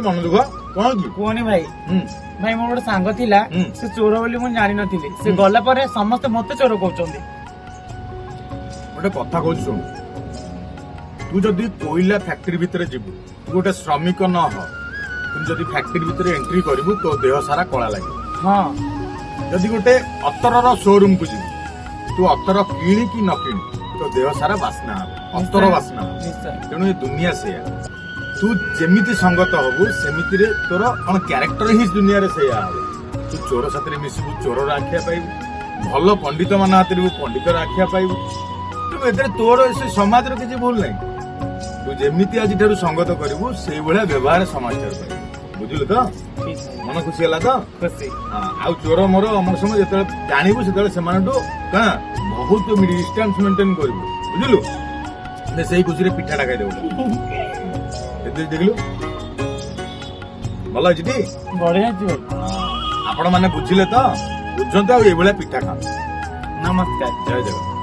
मन दुख कौन की कुहनी भाई भाई मोर गोटे सांग थिला से चोर बोली मुझे जानी नथिली से गला पर समस्त मते चोर कहउचंदी गोटे कथा कहूँ शुण तू जदि कोयला फैक्ट्री भितर जीवु तू गोटे श्रमिक न हो तू जदि फैक्ट्री भितर एंट्री करू तो देह सारा कला लगे हाँ जदि गोटे अतर शोरूम को जीवु तू अतर किणी कि न किणी तो देह सारा बास्ना हम अतर बास्ना तेणु ये दुनिया से तू जेमिति संगत हबु सेमिति रे तोर कौन क्यारेक्टर ही दुनिया रे सेया हबु तू चोर साथी मिसबु चोर आखिया पाइबु भल पंडित मान हाथ पंडित आखिया पाइबु तू तोर से समाज किसी भूल नहीं तू जेमिति आज संगत करू से भाया व्यवहार समाज बुझिलु तो मन खुशी है तो खुशी आउ चोर मोर अमर समय जो जानबू से बहुत डिस्टेंस मेंटेन करू बुझिलु से खुशी पिठाटा खाईदेव देखलु भल अच्छी बढ़िया आपण मैंने बुझिले तो बुझते आ पिठा खा नमस्कार जय जगन्नाथ।